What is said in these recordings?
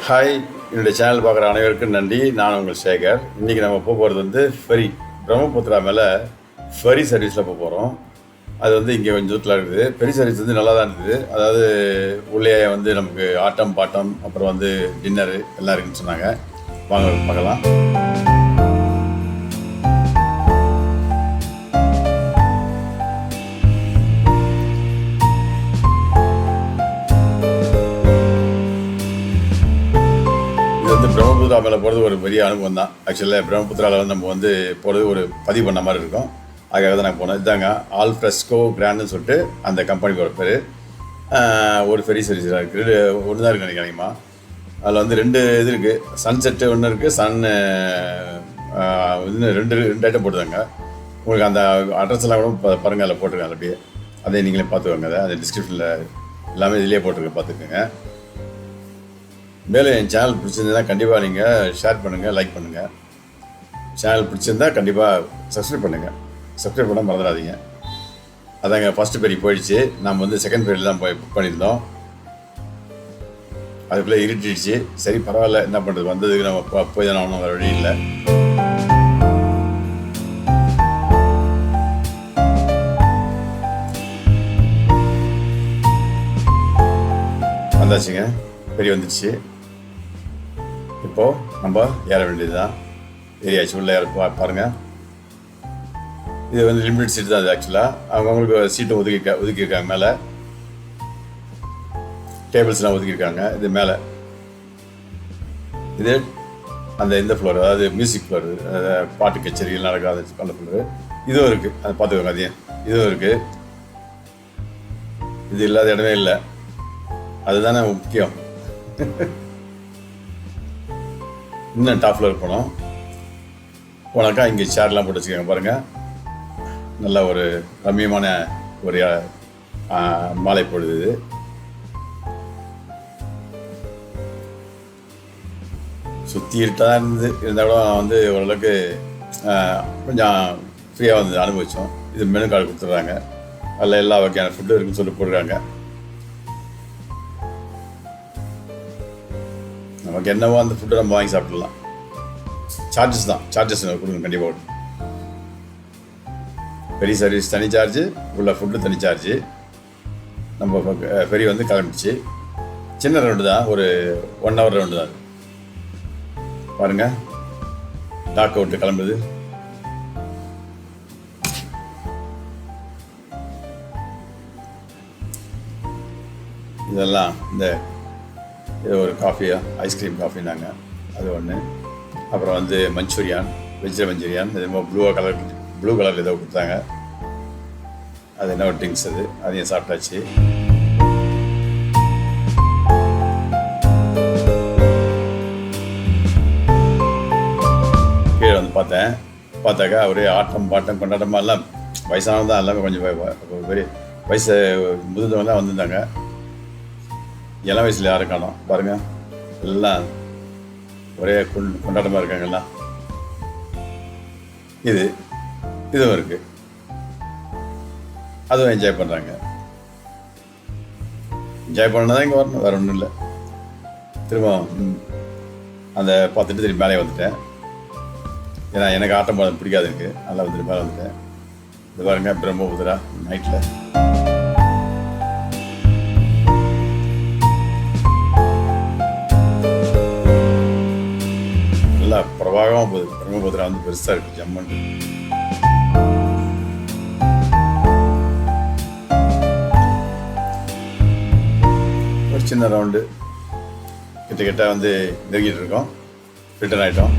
Hi, என்னுடைய channel பார்க்குற அனைவருக்கும் நன்றி. நான் உங்கள் சேகர். இன்றைக்கி நம்ம போகிறது வந்து ஃபெரி பிரம்மபுத்திரா மேலே ஃபெரி சர்வீஸில் போகிறோம். அது வந்து இங்கே கொஞ்சம் தூரத்தில் இருக்குது. ஃபெரி சர்வீஸ் வந்து நல்லா தான் இருக்குது. அதாவது உள்ளே வந்து நமக்கு ஆட்டம் பாட்டம் அப்புறம் வந்து டின்னரு எல்லாம் இருக்குதுன்னு சொன்னாங்க. வாங்க பார்க்கலாம். பிரம்மபுத்திரா மேலே போகிறது ஒரு பெரிய அனுபவம் தான். ஆக்சுவலாக பிரம்மபுத்திராவில் வந்து நம்ம வந்து போகிறது ஒரு பதிவு பண்ண மாதிரி இருக்கும். அதுக்காக தான் நான் போனேன். இதாங்க ஆல் ஃப்ரெஸ்கோ கிராண்டுன்னு சொல்லிட்டு அந்த கம்பெனியோட பேர். ஒரு ஃபெரி சர்வீஸ் இருக்குது. ஒன்று தான் இருக்குது நினைக்கிறேங்கம்மா. அதில் வந்து 2 இது இருக்குது. சன்செட்டு ஒன்று இருக்குது, இன்னும் ரெண்டு ஐட்டம் போட்டுதாங்க. உங்களுக்கு அந்த அட்ரஸ் எல்லாம் கூட பாருங்கள், அதில் போட்டிருக்காங்க. அப்படியே அதே நீங்களே பார்த்துக்கோங்க. அந்த டிஸ்கிரிப்ஷனில் எல்லாமே இதிலே போட்டிருக்கேன், பார்த்துக்கோங்க. மேலே என் சேனல் பிடிச்சிருந்ததுன்னா கண்டிப்பாக நீங்கள் ஷேர் பண்ணுங்கள், லைக் பண்ணுங்கள். சேனல் பிடிச்சிருந்தா கண்டிப்பாக சப்ஸ்கிரைப் பண்ணுங்கள். சப்ஸ்கிரைப் பண்ண மறந்துடாதீங்க. அதாங்க ஃபஸ்ட்டு பெரிய போயிடுச்சு. நம்ம வந்து செகண்ட் பெரியல் தான் புக் பண்ணியிருந்தோம். அதுக்குள்ளே இருட்டிடுச்சு. சரி பரவாயில்ல, என்ன பண்ணுறது, வந்ததுக்கு நம்ம போய் தானே ஆகணும், வேறு வழி இல்லை. வந்தாச்சுங்க, பெரிய வந்துடுச்சு. இப்போது நம்ம ஏற வேண்டியது தான். ஏறியாச்சு. உள்ள ஏற பாருங்கள். இது வந்து லிமிட் சீட் தான். அது ஆக்சுவலாக அவங்கவுங்களுக்கு சீட்டை ஒதுக்கியிருக்காங்க. மேலே டேபிள்ஸ்லாம் ஒதுக்கியிருக்காங்க. இது மேலே இது இந்த ஃப்ளோர், அதாவது மியூசிக் ஃப்ளோர், பாட்டு கச்சேரிகள் நடக்காது அந்த ஃப்ளோரு. இதுவும் இருக்குது, அதை பார்த்துக்கோங்க. அதையும் இதுவும் இருக்குது. இது இல்லாத இடமே இல்லை. அதுதானே முக்கியம். இன்னும் டாப் ஃப்ளோர் போனாக்கா இங்கே சேர்லாம் போட்டு வச்சுக்கோங்க. பாருங்கள், நல்ல ஒரு ரம்மியமான ஒரு மாலை பொழுது இது. சுற்றி இருட்டாக இருந்தால் கூட வந்து ஓரளவுக்கு கொஞ்சம் ஃப்ரீயாக வந்து அனுபவித்தோம். இது மெனு கார்டு கொடுத்துட்றாங்க. அதில் எல்லா வகையான ஃபுட்டு இருக்குன்னு சொல்லி போடுறாங்க. நமக்கு என்னவோ அந்த ஃபுட்டை நம்ம வாங்கி சாப்பிட்லாம். சார்ஜஸ் கொடுங்க கண்டிப்பாக. ஃபெரி சர்வீஸ் தனி சார்ஜு, உள்ள ஃபுட்டு தனி சார்ஜு. நம்ம ஃபெரி வந்து கிளம்பிடுச்சு. சின்ன ரவுண்டு தான், ஒரு 1 hour ரவுண்டு தான். பாருங்கள், டாக் அவுட்டு கிளம்புது. இதெல்லாம் இது ஒரு காஃபியா, ஐஸ்கிரீம் காஃபின்னாங்க, அது ஒன்று. அப்புறம் வந்து மஞ்சூரியான், வெஜ்ஜில் மஞ்சூரியான், இது ப்ளூ கலர் ஏதோ கொடுத்தாங்க. அது என்ன ஒரு ட்ரிங்க்ஸ், அதையும் சாப்பிட்டாச்சு. கீழே வந்து பார்த்தாக்கா ஒரே ஆட்டம் பாட்டம் கொண்டாட்டமாக எல்லாம் வயசானது தான். எல்லாமே கொஞ்சம் பெரிய வயசு முதிர்ந்தவங்க தான் வந்திருந்தாங்க. இளம் வயசில் யாரும் காணோம். பாருங்கள், எல்லாம் ஒரே கொண்டாட்டமாக இருக்காங்க எல்லாம். இதுவும் இருக்குது. அதுவும் என்ஜாய் பண்ணுறாங்க. என்ஜாய் பண்ணதான் இங்கே வரணும், வேறு ஒன்றும் இல்லை. திரும்ப அந்த பார்த்துட்டு திரும்பி மேலே வந்துட்டேன். ஏன்னா எனக்கு ஆட்டம் பாடம் பிடிக்காது. எனக்கு நல்லா வந்துட்டு மேலே வந்துட்டேன். இது பாருங்க, பிரம்மபுத்திரா நைட்டில். நல்லா பிரபாகமாக போகுது. பிரம்மபுத்திரா வந்து பெருசாக இருக்குது, ஜம்மன். ஒரு சின்ன ரவுண்டு கிட்ட வந்து நெருங்கிட்டு இருக்கோம். ரிட்டர்ன் ஆகிட்டோம்.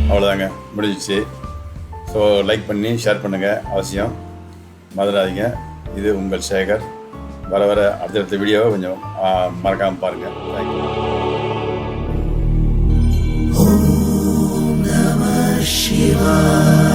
அவ்வளோதாங்க, முடிஞ்சிச்சு. ஸோ லைக் பண்ணி ஷேர் பண்ணுங்கள், அவசியம் மறந்துடாதீங்க. இது உங்கள் சேகர். வர அடுத்தடுத்த வீடியோவை கொஞ்சம் மறக்காமல் பாருங்கள். தேங்க்யூ. Om Namah Shivaya.